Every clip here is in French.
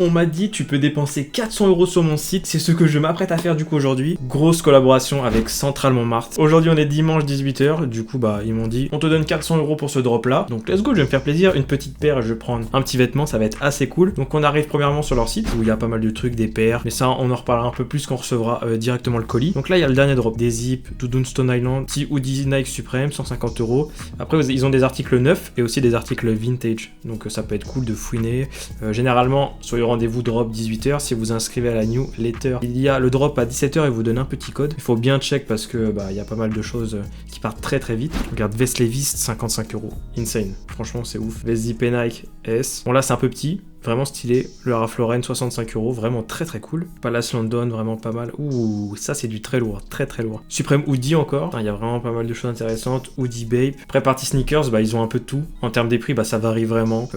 On m'a dit tu peux dépenser 400 € sur mon site, c'est ce que je m'apprête à faire du coup aujourd'hui. Grosse collaboration avec Central Montmartre. Aujourd'hui on est dimanche 18h, du coup bah ils m'ont dit on te donne 400 € pour ce drop là. Donc let's go, je vais me faire plaisir, une petite paire, je vais prendre un petit vêtement, ça va être assez cool. Donc on arrive premièrement sur leur site où il y a pas mal de trucs, des paires, mais ça on en reparlera un peu plus quand on recevra directement le colis. Donc là il y a le dernier drop, des zips, Doudoune Stone Island, petit hoodie Nike Supreme, 150 €. Après ils ont des articles neufs et aussi des articles vintage, donc ça peut être cool de fouiner. Généralement sur le rendez-vous drop 18h, si vous inscrivez à la newsletter, il y a le drop à 17h et vous donne un petit code. Il faut bien check parce que bah il y a pas mal de choses qui partent très très vite. Regarde, veste Levi's 55 €, insane, franchement c'est ouf. Veste zipé Nike S, bon là c'est un peu petit, vraiment stylé. Le Ralph Lauren 65 €, vraiment très très cool. Palace London, vraiment pas mal. Ouh, ça c'est du très lourd, très très lourd. Supreme Hoodie encore, il y a vraiment pas mal de choses intéressantes. Hoodie Bape. Après partie sneakers, bah ils ont un peu de tout. En termes des prix, bah ça varie vraiment.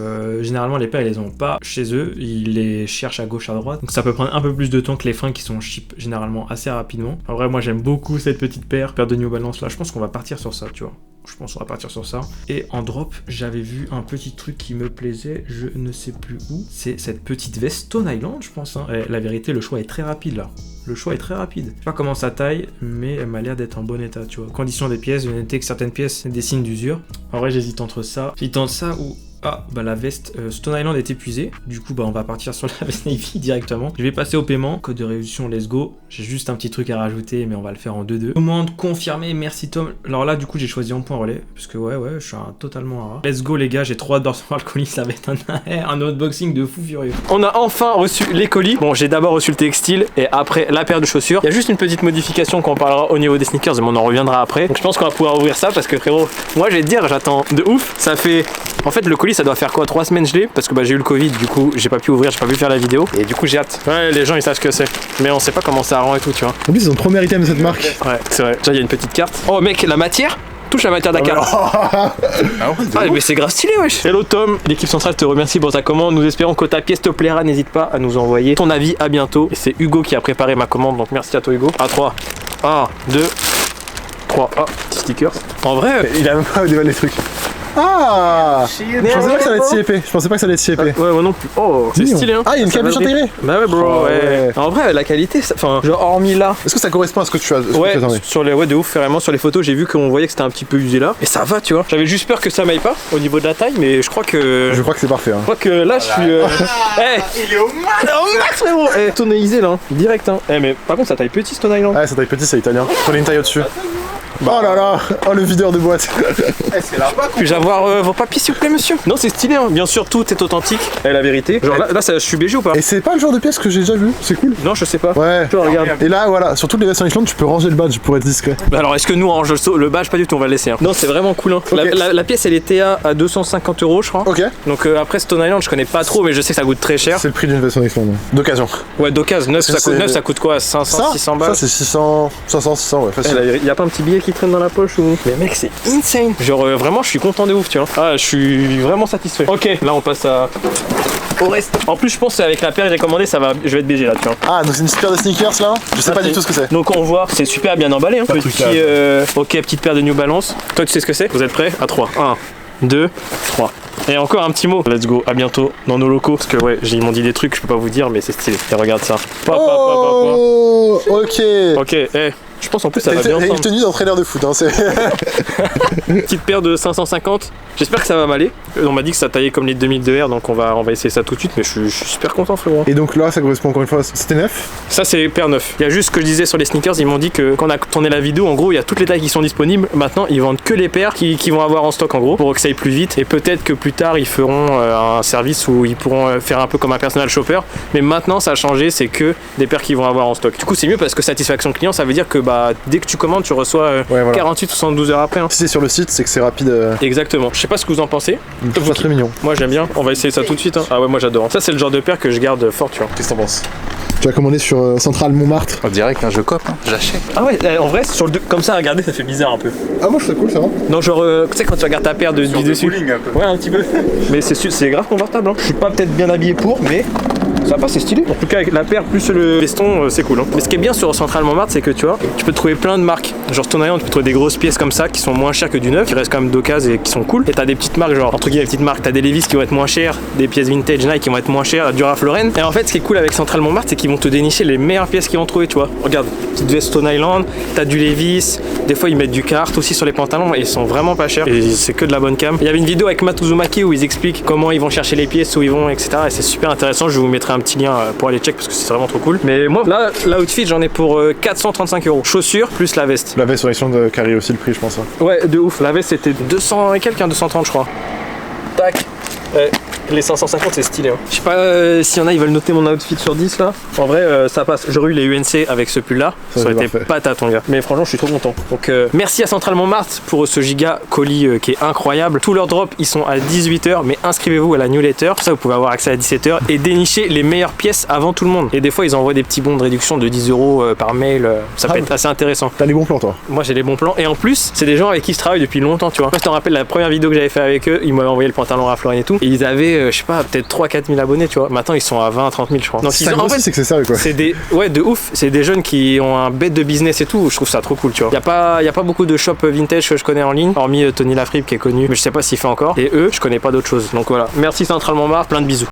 Généralement les paires ils les ont pas chez eux, ils les cherchent à gauche à droite. Donc ça peut prendre un peu plus de temps que les fringues qui sont ship généralement assez rapidement. En vrai moi j'aime beaucoup cette petite paire de New Balance là. Je pense qu'on va partir sur ça, tu vois. Je pense qu'on va partir sur ça. Et en drop, j'avais vu un petit truc qui me plaisait, je ne sais plus où. C'est cette petite veste Stone Island, je pense. Hein. Et la vérité, le choix est très rapide là. Le choix est très rapide. Je sais pas comment ça taille, mais elle m'a l'air d'être en bon état, tu vois. Condition des pièces, j'ai noté que certaines pièces des signes d'usure. En vrai, j'hésite entre ça. J'hésite entre ça ou... Ah, bah la veste Stone Island est épuisée. Du coup, bah on va partir sur la veste Navy directement. Je vais passer au paiement. Code de réduction, let's go. J'ai juste un petit truc à rajouter, mais on va le faire en 2-2. Commande confirmée, merci Tom. Alors là, du coup, j'ai choisi en point relais. Parce que ouais, je suis totalement à ras. Let's go, les gars, j'ai trop hâte de recevoir le colis. Ça va être un unboxing de fou furieux. On a enfin reçu les colis. Bon, j'ai d'abord reçu le textile et après la paire de chaussures. Il y a juste une petite modification qu'on parlera au niveau des sneakers, mais on en reviendra après. Donc je pense qu'on va pouvoir ouvrir ça parce que frérot, moi je vais te dire, j'attends de ouf. Ça fait. En fait, le colis, ça doit faire quoi, 3 semaines je l'ai, parce que bah j'ai eu le Covid, du coup j'ai pas pu ouvrir, j'ai pas pu faire la vidéo, et du coup j'ai hâte. Ouais, les gens ils savent ce que c'est, mais on sait pas comment ça rend et tout, tu vois. En plus ils ont trop mérité de cette marque. Ouais, c'est vrai. Déjà il y a une petite carte. Oh mec, la matière touche la matière de la carte. Ah mais c'est grave stylé wesh. Hello Tom, l'équipe centrale te remercie pour ta commande. Nous espérons que ta pièce te plaira. N'hésite pas à nous envoyer ton avis. À bientôt. Et c'est Hugo qui a préparé ma commande, donc merci à toi Hugo. À 3. 1, 2, 3. Ah, petit sticker. En vrai, il a même pas dévoilé les trucs. Ah, je pensais pas que ça allait être si épais. Je pensais pas que ça allait être si épais. Ouais, moi non plus. Oh, c'est stylé hein. Ah, il y a une capuche intégrée. Bah ouais, bro. Ouais. En vrai, la qualité, enfin, genre hormis là. Est-ce que ça correspond à ce que tu as sur les de ouf, vraiment sur les photos, j'ai vu qu'on voyait que c'était un petit peu usé là. Et ça va, tu vois. J'avais juste peur que ça m'aille pas au niveau de la taille, mais je crois que. Je crois que c'est parfait. Hein. Je crois que là, je suis. Il est au max, frérot. Tonéisé là, direct. Hein. Mais par contre, ça taille petit Stone Island. Ouais, ça taille petit, c'est italien. Prenez une taille au-dessus. Oh là là, oh le videur de boîte. C'est là-bas. Puis-je avoir vos papiers s'il vous plaît monsieur? Non c'est stylé hein, bien sûr tout est authentique. Et la vérité, genre là ça, je suis BG ou pas? Et c'est pas le genre de pièce que j'ai déjà vu, c'est cool. Non je sais pas. Ouais. Toi, regarde. Et là voilà, sur toutes les vestes en Islande tu peux ranger le badge pour être discret. Bah alors est-ce que nous on range le badge? Pas du tout, on va le laisser hein. Non c'est vraiment cool hein. Okay. La pièce elle était à 250 € je crois. Ok. Donc après Stone Island je connais pas trop mais je sais que ça coûte très cher. C'est le prix d'une veste en Islande. D'occasion. Ouais d'occasion, neuf ça coûte quoi? 500, 600 balles? Ça c'est 600 ouais facile. Y a pas un petit billet qui traîne dans la poche ou? Mais mec c'est insane. Genre vraiment je suis content de ouf tu vois. Ah je suis vraiment satisfait. Ok là on passe au reste. En plus je pense qu'avec la paire que j'ai commandée ça va, je vais être BG là tu vois. Ah donc c'est une super paire de sneakers là. Je sais pas du tout ce que c'est. Donc on voit c'est super bien emballé hein. Petit ok petite paire de New Balance. Toi tu sais ce que c'est? Vous êtes prêts? À 3. 1, 2, 3. Et encore un petit mot. Let's go, à bientôt dans nos locaux. Parce que ouais, ils m'ont dit des trucs, je peux pas vous dire, mais c'est stylé. Et regarde ça. Oh, ok. Ok, je pense en plus ça va bien ensemble. Une tenue d'entraîneur de foot, hein, c'est. Petite paire de 550. J'espère que ça va m'aller. On m'a dit que ça taillait comme les 2002R, donc on va essayer ça tout de suite, mais je suis super content frérot. Et donc là, ça correspond encore une fois, c'était neuf? Ça c'est paire neuf. Il y a juste ce que je disais sur les sneakers, ils m'ont dit que quand on a tourné la vidéo, en gros, il y a toutes les tailles qui sont disponibles. Maintenant, ils vendent que les paires qui vont avoir en stock en gros, pour que ça aille plus vite. Et peut-être que plus tard, ils feront un service où ils pourront faire un peu comme un personal shopper. Mais maintenant, ça a changé, c'est que des paires qu'ils vont avoir en stock. Du coup, c'est mieux parce que satisfaction client, ça veut dire que bah dès que tu commandes, tu reçois 48 ou 72 heures après. Hein. Si c'est sur le site, c'est que c'est rapide. Exactement. Je sais pas ce que vous en pensez. C'est très mignon. Moi j'aime bien. On va essayer ça tout de suite. Hein. Ah ouais, moi j'adore. Ça c'est le genre de paire que je garde fort, tu vois. Qu'est-ce que t'en penses? Tu as commandé sur Central Montmartre. En direct, je cope, hein. J'achète. Ah ouais, en vrai, sur le comme ça, regardez, ça fait bizarre un peu. Ah, moi je trouve ça cool, ça va. Non, genre, tu sais, quand tu regardes ta paire de dessus. Bowling, un peu. Ouais, un petit peu. Mais c'est grave confortable. Hein. Je suis pas peut-être bien habillé pour, mais ça passe, c'est stylé. En tout cas, avec la paire plus le veston, c'est cool. Hein. Mais ce qui est bien sur Central Montmartre, c'est que tu vois, tu peux trouver plein de marques. Genre Stone Island, tu peux trouver des grosses pièces comme ça qui sont moins chères que du neuf, qui restent quand même d'occasion et qui sont cool. Et t'as des petites marques, genre entre guillemets, des petites marques, t'as des Levi's qui vont être moins chères, des pièces vintage Nike qui vont être moins chères, du Ralph Lauren. Et en fait, ce qui est cool avec Central Montmartre, c'est qu'ils vont te dénicher les meilleures pièces qu'ils vont trouver, tu vois. Regarde, petite veste Stone Island, t'as du Levi's, des fois ils mettent du Carhartt aussi sur les pantalons et ils sont vraiment pas chers. Et c'est que de la bonne cam. Il y avait une vidéo avec Matt Uzumaki où ils expliquent comment ils vont chercher les pièces, où ils vont, etc. Et c'est super intéressant. Je vous mettrai un petit lien pour aller check parce que c'est vraiment trop cool. Mais moi, là, l'outfit, j'en ai pour 435 €. Chaussures plus la veste. La veste sur l'action de Carrie aussi le prix, je pense. Hein. Ouais, de ouf. La veste c'était 200 et quelques, 230 je crois. Tac. Ouais. Les 550 c'est stylé hein. Je sais pas s'il y en a ils veulent noter mon outfit sur 10 là. En vrai ça passe. J'aurais eu les UNC avec ce pull là. Ça aurait été patate mon gars. Mais franchement je suis trop content. Donc merci à Central Montmartre pour ce giga colis qui est incroyable. Tous leurs drops ils sont à 18h mais inscrivez-vous à la newsletter. Pour ça vous pouvez avoir accès à 17h et dénicher les meilleures pièces avant tout le monde. Et des fois ils envoient des petits bons de réduction de 10 € par mail. Ça peut être assez intéressant. T'as les bons plans toi? Moi j'ai les bons plans et en plus c'est des gens avec qui je travaille depuis longtemps tu vois. Moi je te rappelle la première vidéo que j'avais fait avec eux, ils m'avaient envoyé le pantalon Ralph Lauren et tout. Et ils avaient je sais pas peut-être 3-4 000 abonnés tu vois. Maintenant ils sont à 20-30 000 je crois. Donc ça grossit, c'est que c'est sérieux quoi. C'est des ouais de ouf, c'est des jeunes qui ont un bête de business et tout. Je trouve ça trop cool tu vois. Y a pas beaucoup de shops vintage que je connais en ligne, hormis Tony Lafrippe qui est connu, mais je sais pas s'il fait encore. Et eux je connais pas d'autre chose. Donc voilà. Merci Central Montmartre, plein de bisous.